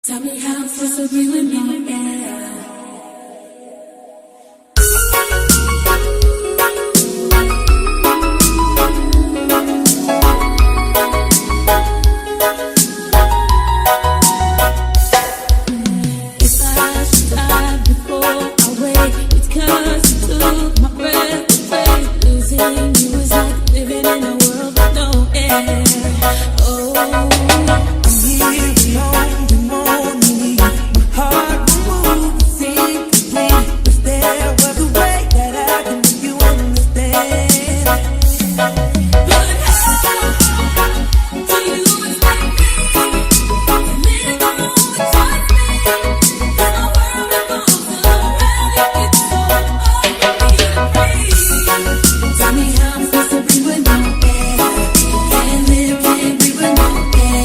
Tell me how I'm supposed to be with no man. Tell me how I'm supposed to be with no man. Can't live, can't breathe with no man.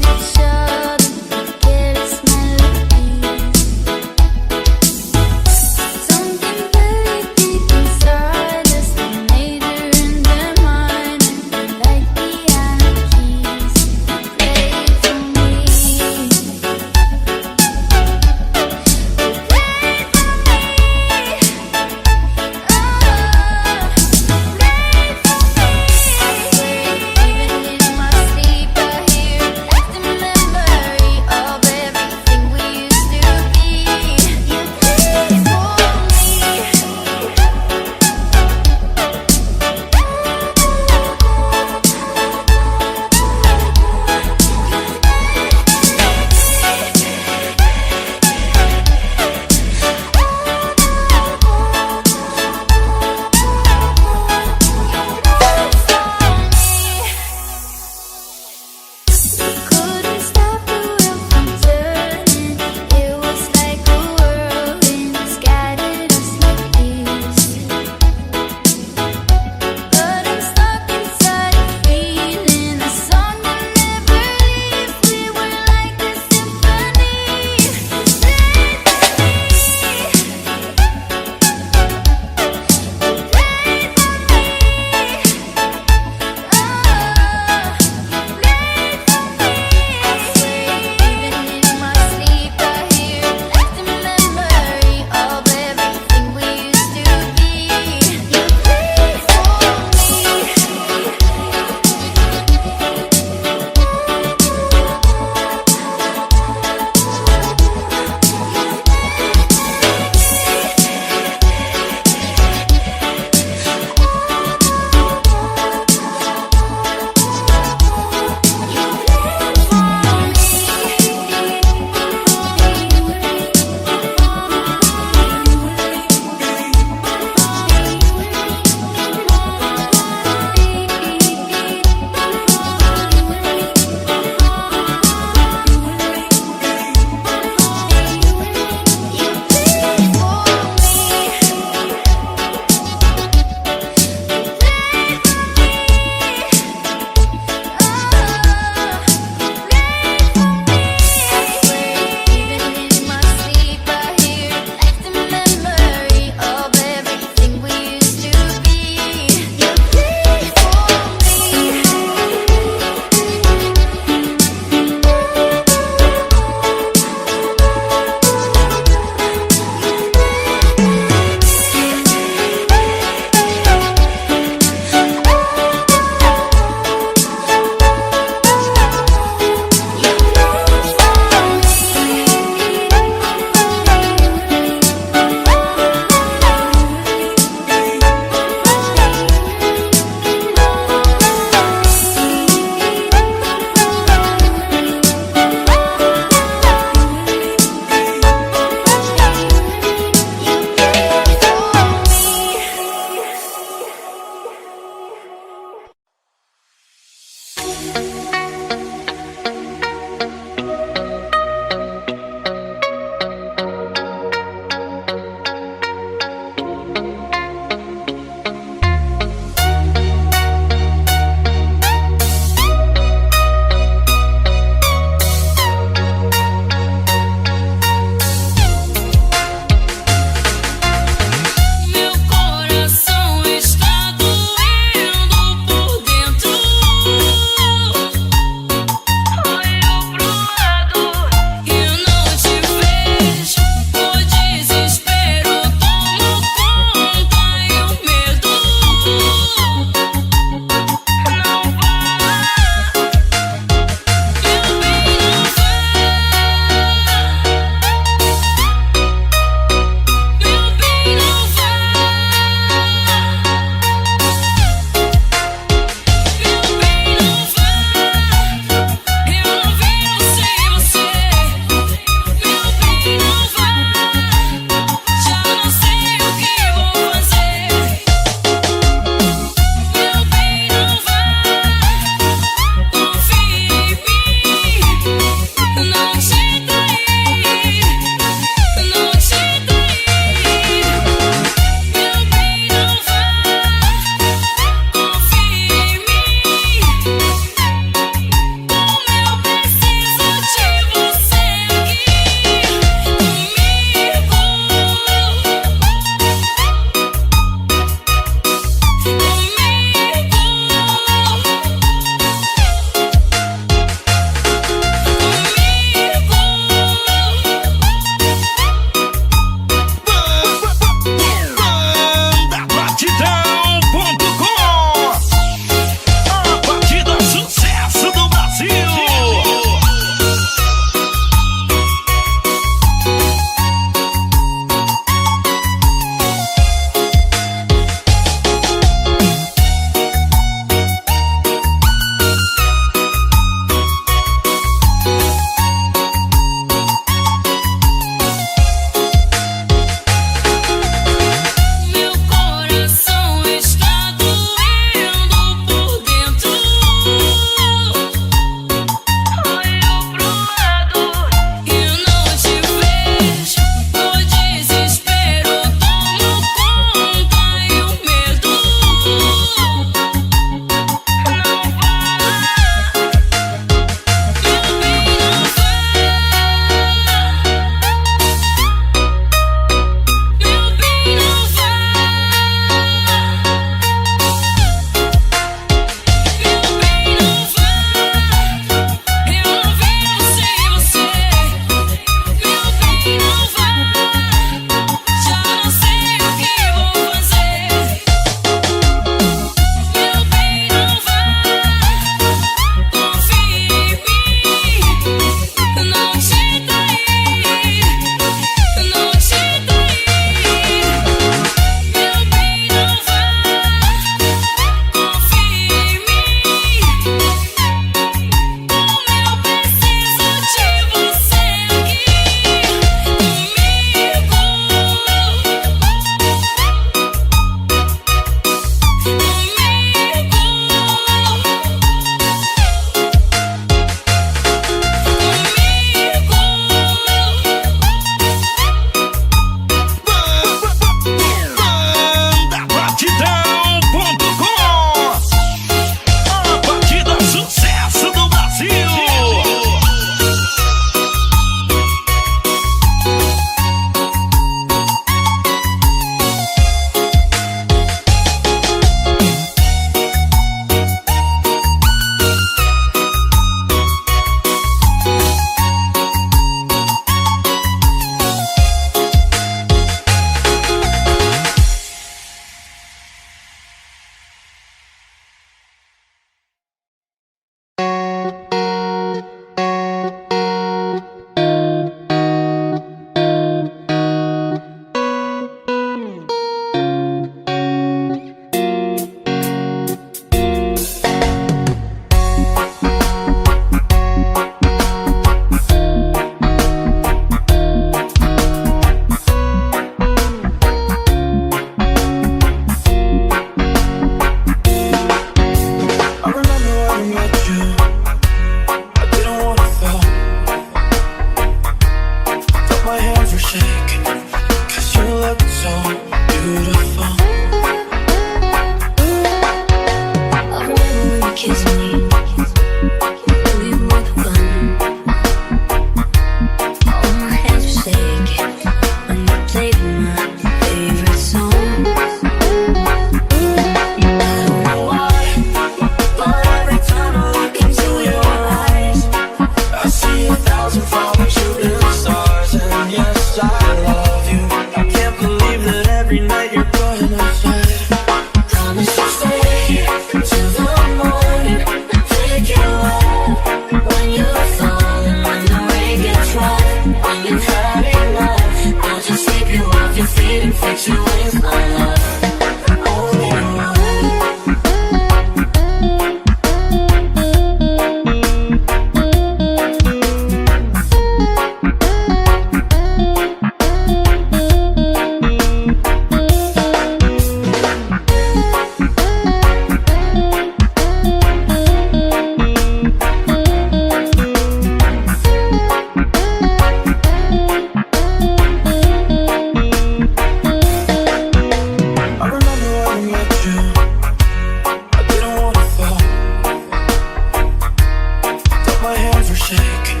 shaking,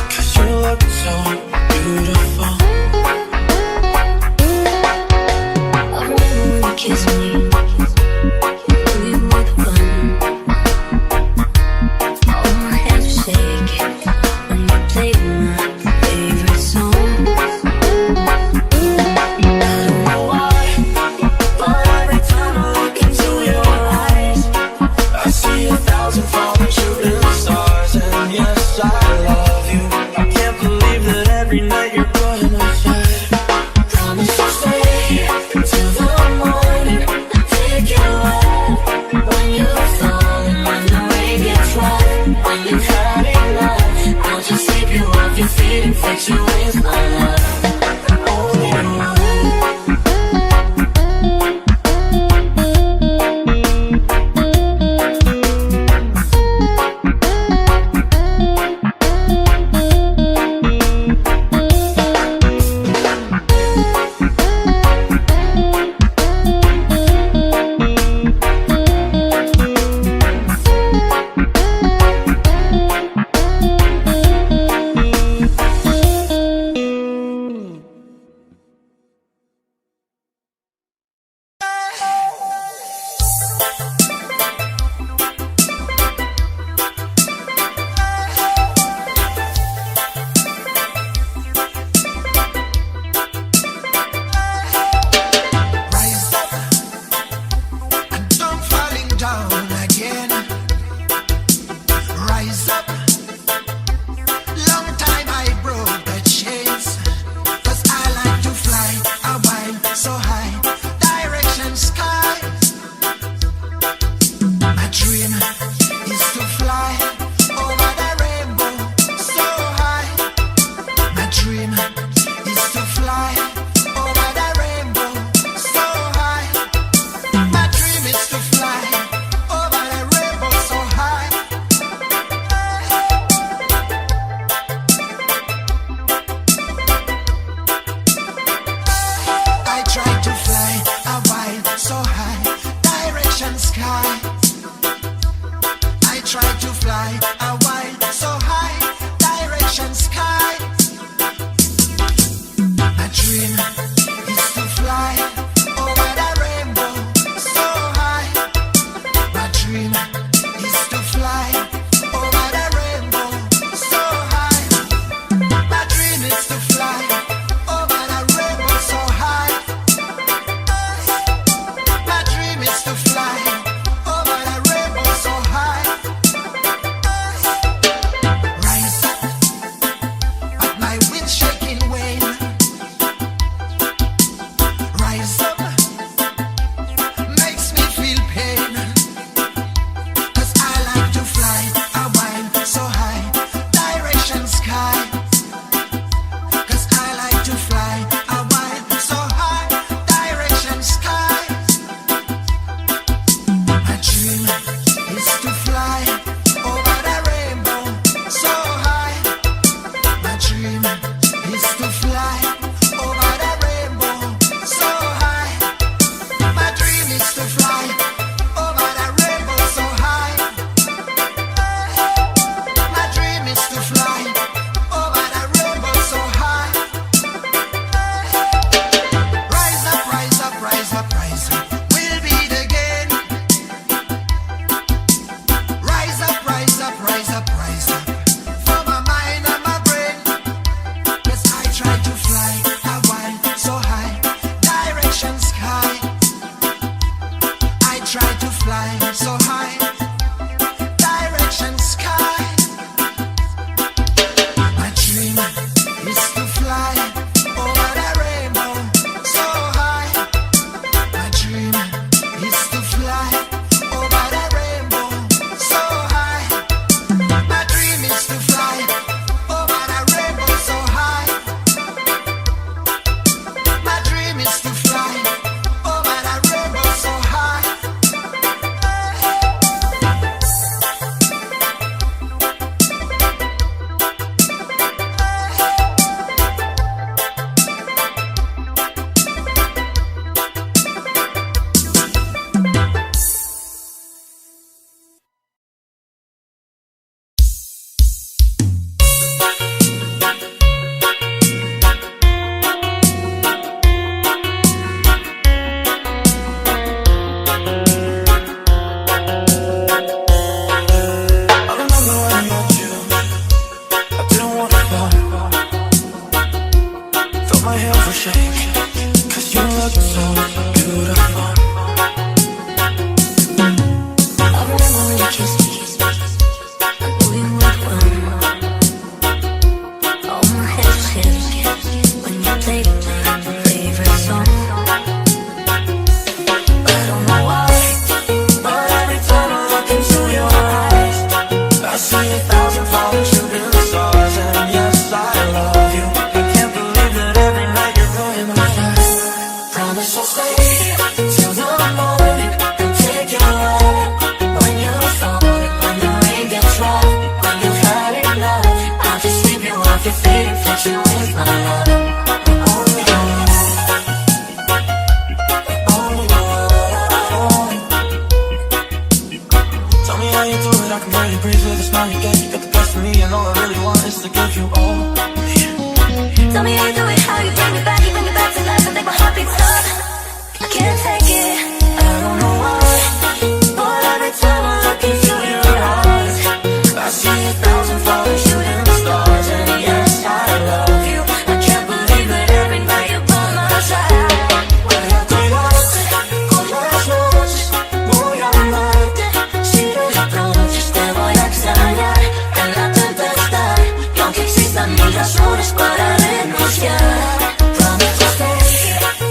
'cause you look so beautiful. I remember when you kissed me. We were the one. All my hands were shaking when you played my favorite song. I don't know why, but every time I look into your eyes, I see 1,000 falling shooting stars, and yes, I love you. I can't believe that every night you're putting off your feet and fix you with my love. Only you. Only you. Tell me how you do it, I can barely breathe with the smile you get. You got the best of me and all I really want is to give you all. Tell me how you do it, how you bring me back to life and make my heart beat stop. I can't take it, I don't know why, but every time I look into your eyes, I see 1,000 falling shooting stars. And yes, I love you. I can't believe it every night you're by my side. Voy a cuidarte con las noches, voy a amarte. Si de noches te voy a extrañar en la tempestad, y aunque existan mil razones para renunciar, Promise to stay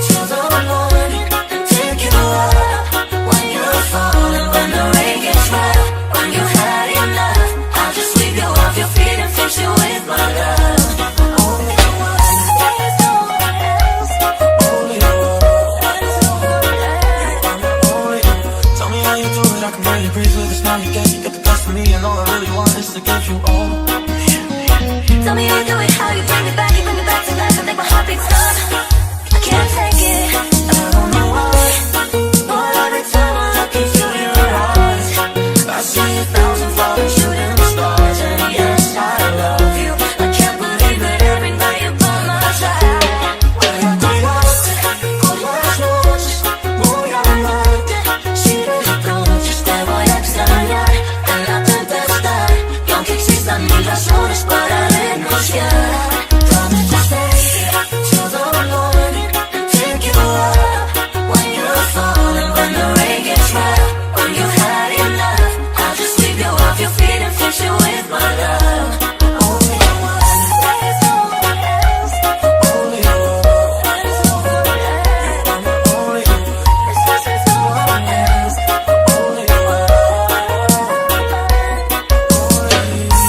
till the morning and take you up when you're falling, when the rain gets rough, when you had enough, I'll just sweep you off your feet and fix you with my love. only you. There's no one else, Only you. there's no one else. Only you. Tell me how you do it, I can barely breathe with the smile you get. You got the best of me and all I really want is to give you all. Tell me how you do it, how you bring me back to life and make my heart beat stop. I can't take it, I don't know why, but every time I look into your eyes, I see 1,000 falling shooting stars. And yes, I love you. I can't believe it every night you're by my side. Voy a cuidarte con las noches, voy a amarte. Si de noches te voy a extrañar en la tempestad, y aunque existan mil razones para renunciar, Promise to stay till the morning and take you up when you're falling, when the rain gets rough, when you had enough, I'll just sweep you off your feet and fix you with my love. only you. There's no one else, Only you. there's no one else. Only you. There's no one else. Only you. Only you.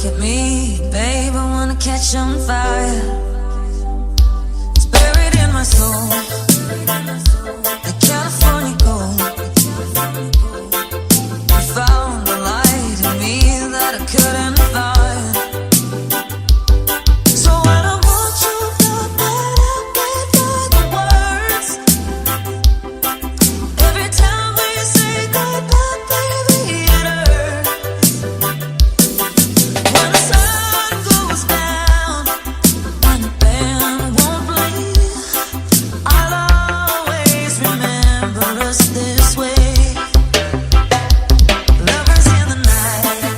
at me, babe, I wanna catch on fire. It's buried in my soul, the California gold. You found the light in me that I couldn't find. So when I want you, thought that I can't find the words. Every time we say goodbye, baby, it hurts. When the sun goes down and the band won't play, I'll always remember us this way. Lovers in the night,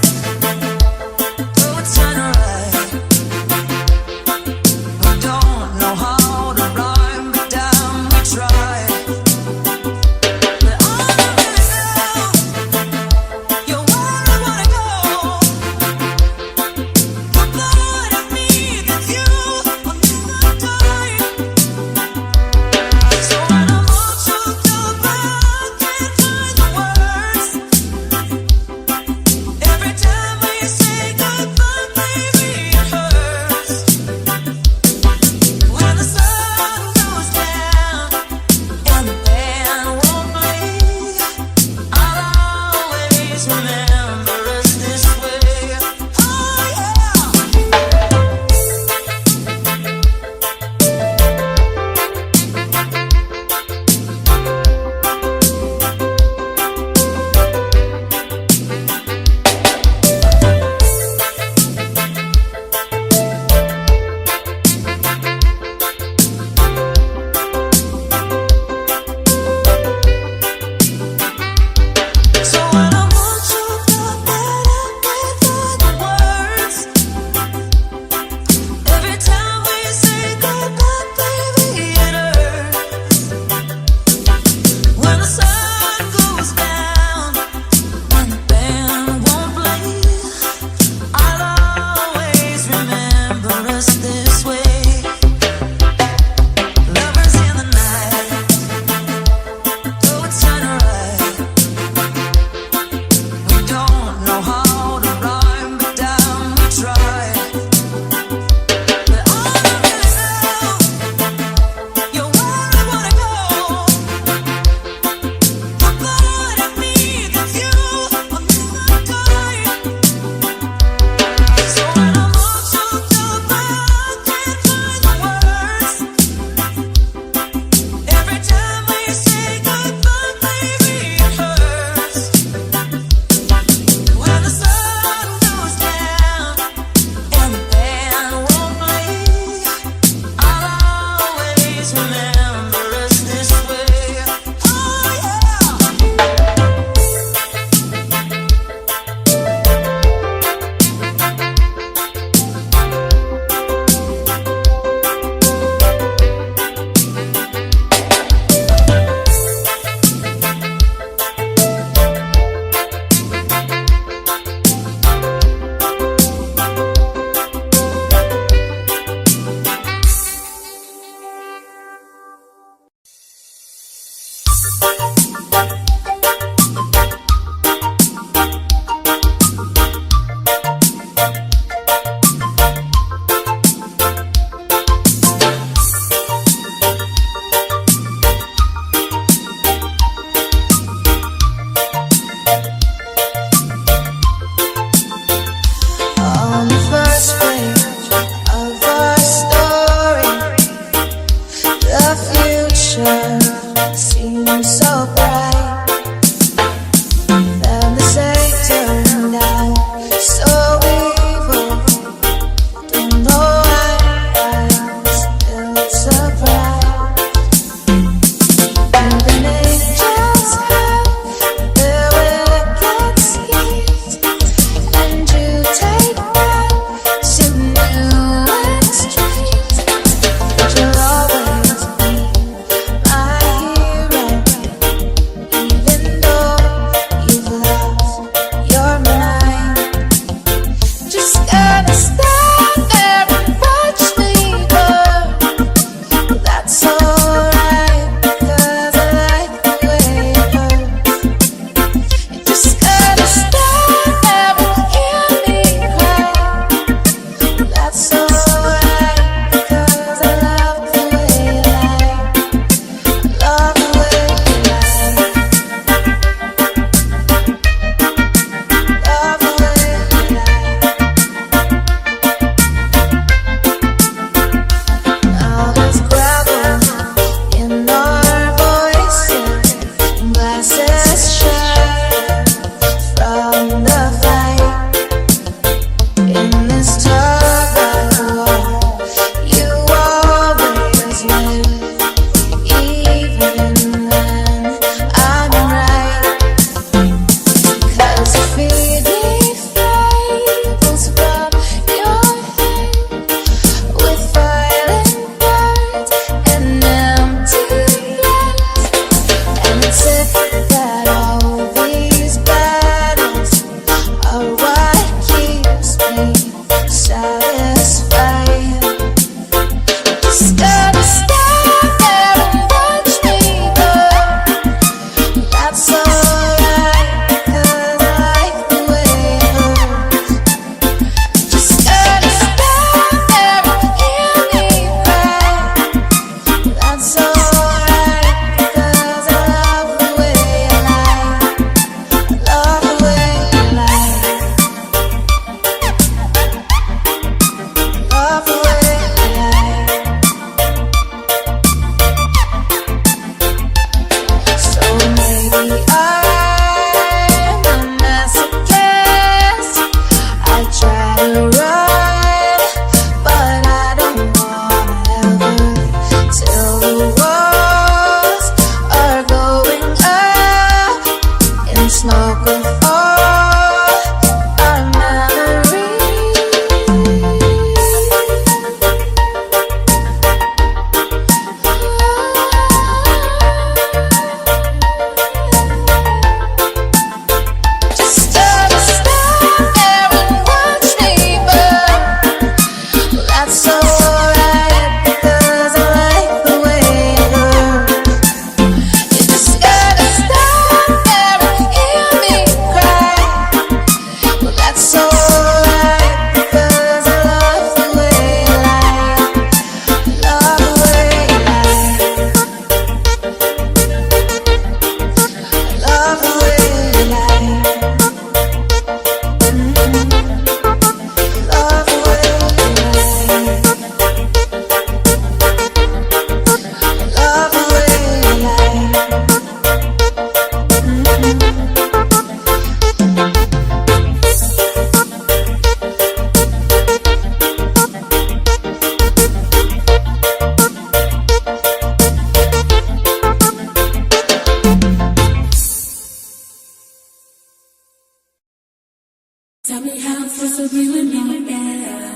me how to disagree with me, yeah.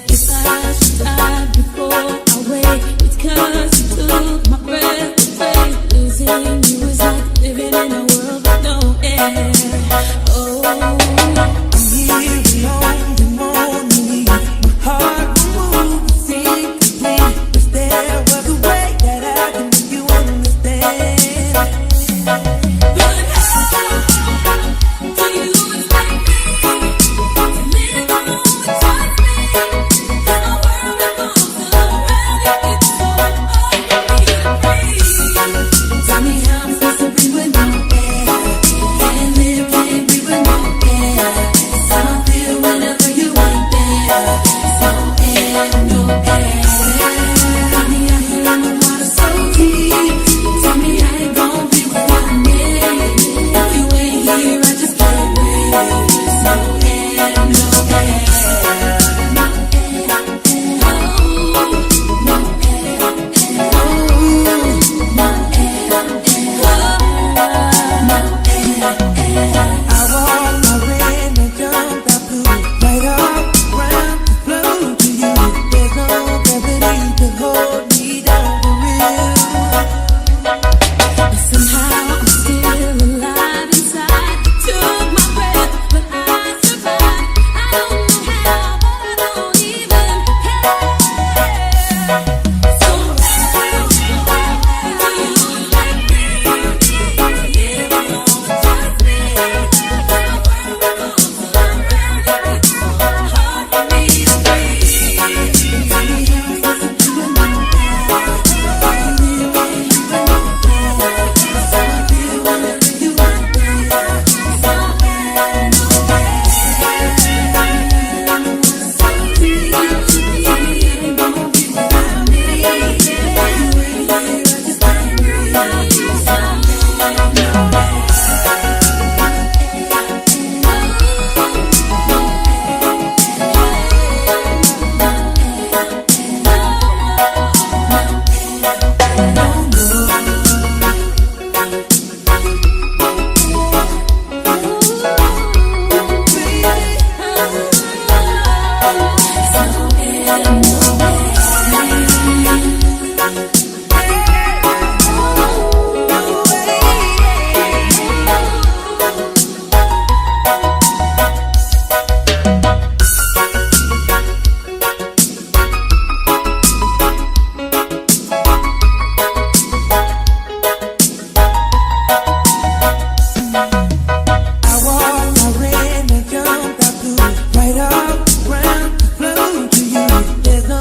If I should die before I wake, it's 'cause you took my breath away. Losing you is like living in a world with no air. Oh, I'm here alone, the morning, my heart will move, seem complete. If there was a way that I can make you understand. but how do you expect me to live alone without me? 'Cause my world revolves around you. It's so hard for me to breathe. Tell me how I'm supposed to breathe with no air. Can't live, can't breathe with no air. It's how I feel whenever you ain't there. It's no air, no air. Got me out here in the water so deep. Tell me how you gon' be without me. If you ain't here, I just can't breathe. It's no air, no air. No air, oh, no air, oh, no air, I walk my red and jump that blue, right up around the flow to you. There's no gravity to hold me down for real. but somehow I'm still alive inside. Took my breath, but I survived. I don't know how, but I don't even care. So how do you like me? Live alone without me. My world revolves around you. It's so hard for me to breathe. Tell me how I'm supposed to do it now. Can't live, can't breathe with no air. It's how I feel whenever you ain't there. It's no air, no air. So deep. Tell me how you gon' be without me. If you ain't here, I just can't breathe. It's no air, no air. I walk my red and jump that blue, right up around the flow to you. There's no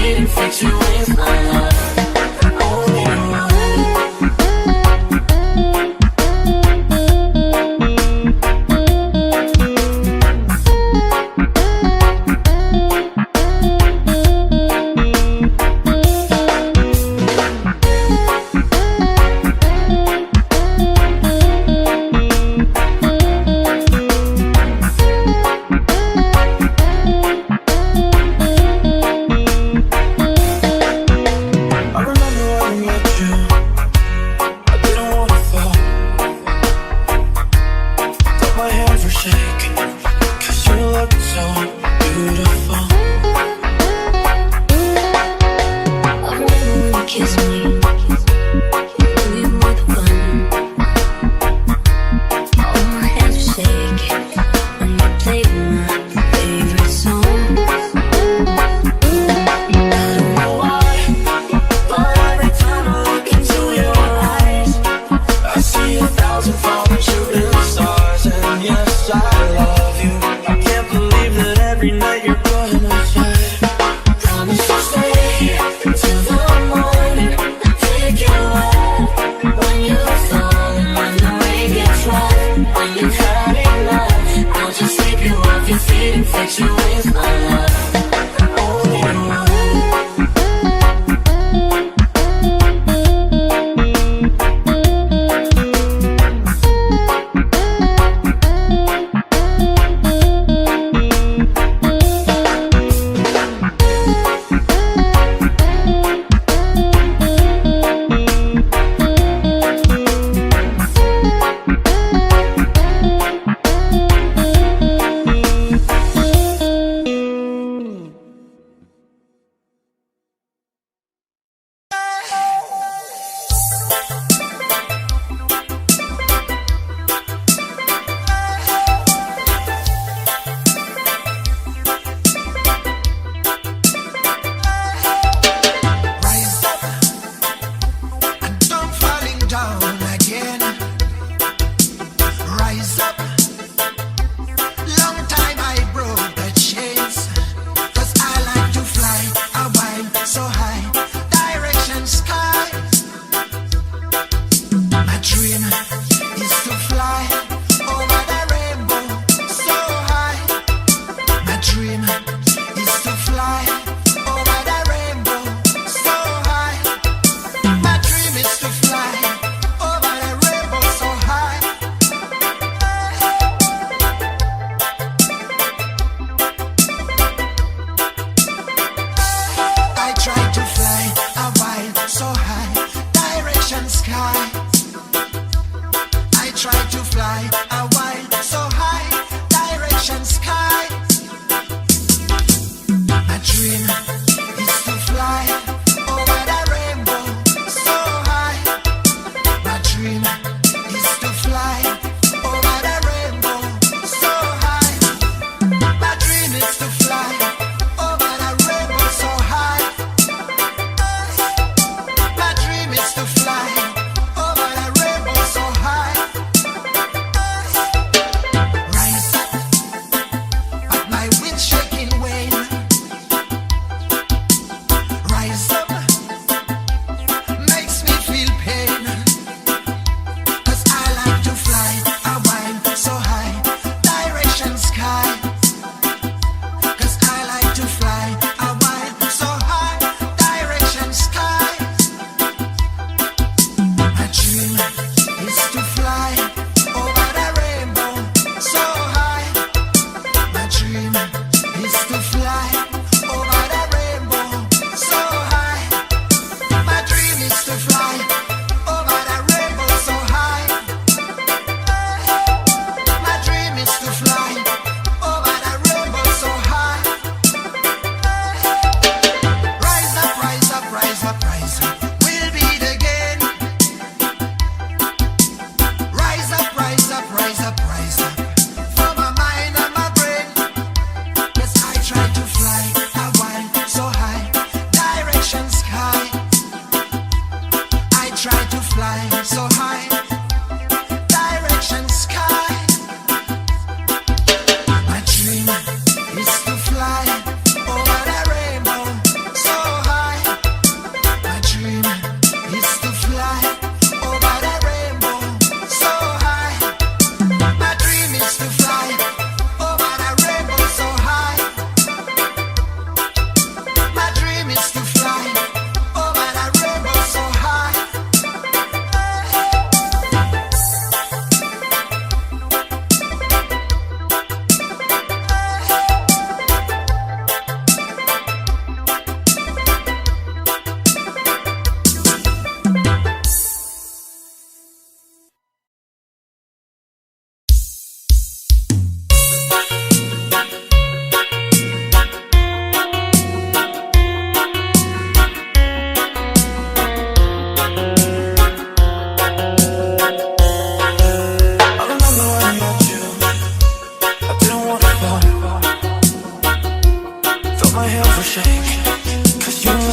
didn't fix you with my love. Only one.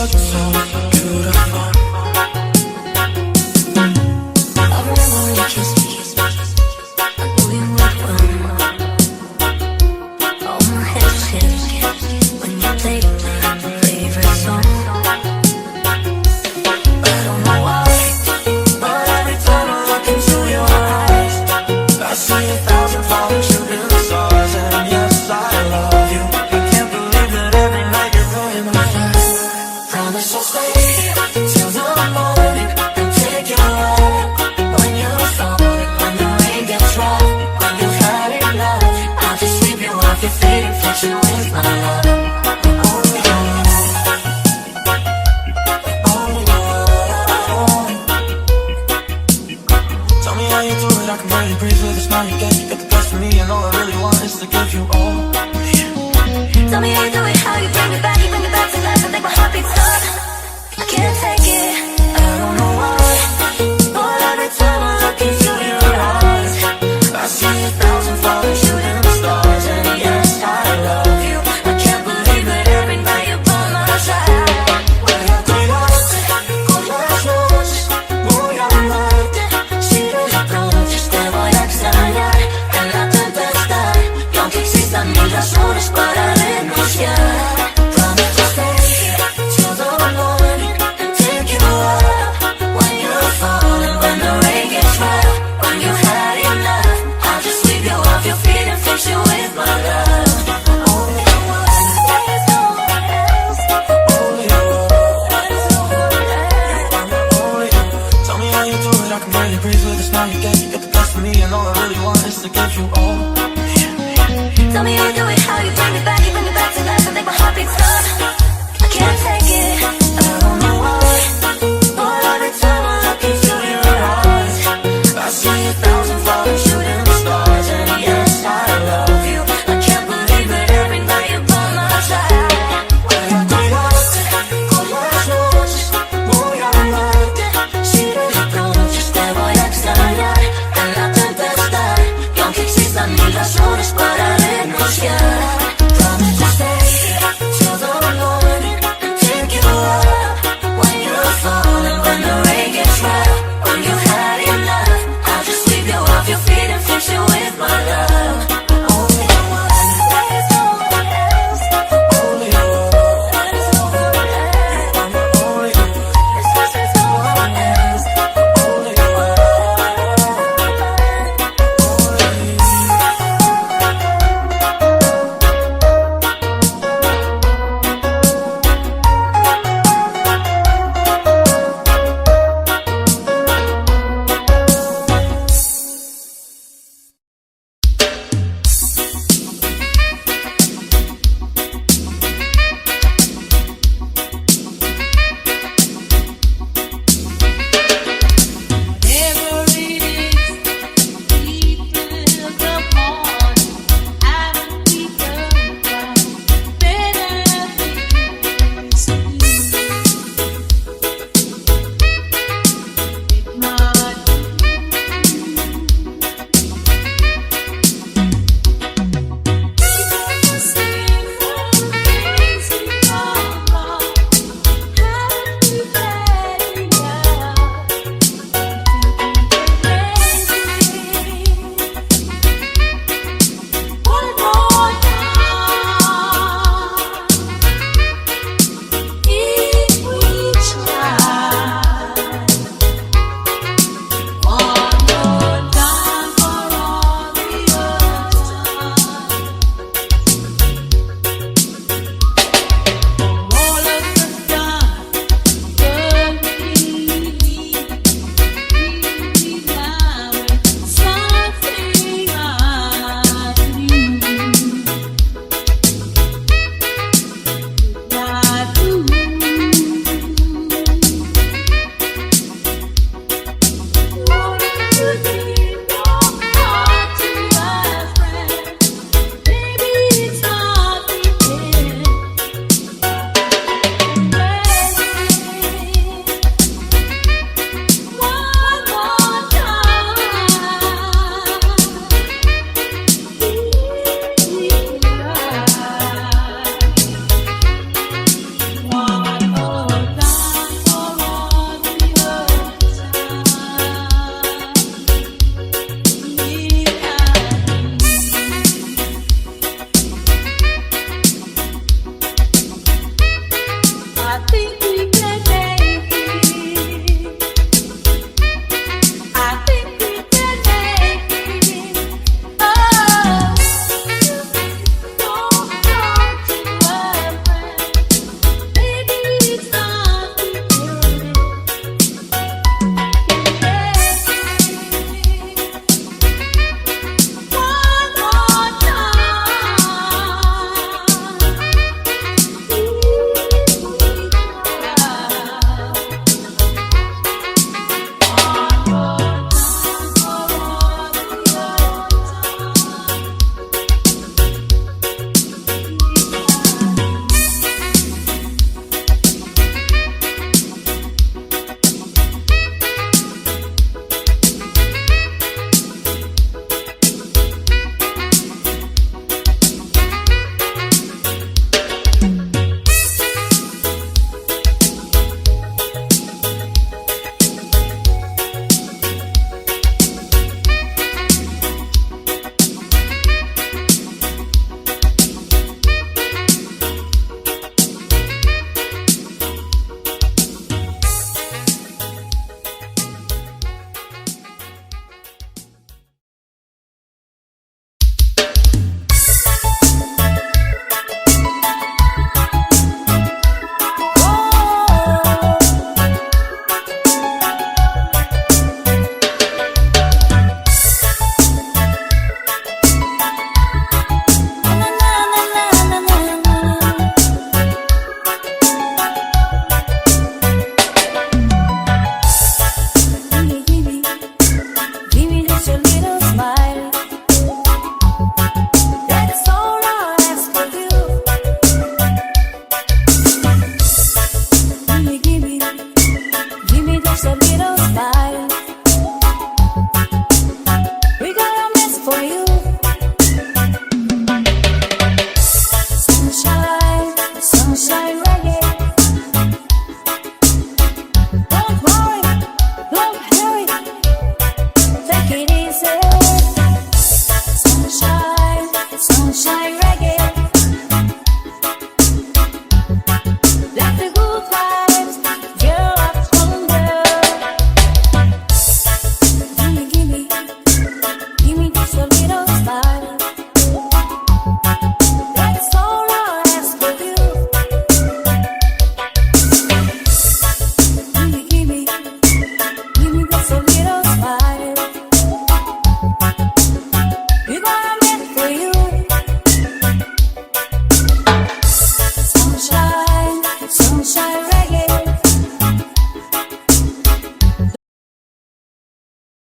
look so beautiful. I remember when you kissed me, I knew you would run. All my head shakes when you played my favorite song. I don't know why, but every time I look into your eyes, I see 1,000 falling shooting stars. And yes, I love you. I can't believe that every night you're by my side. Promise I'll stay till the morning and take your ride. When you're falling, when the rain gets rough, when you've had enough, I'll just sweep you off your feet and fix you with my love.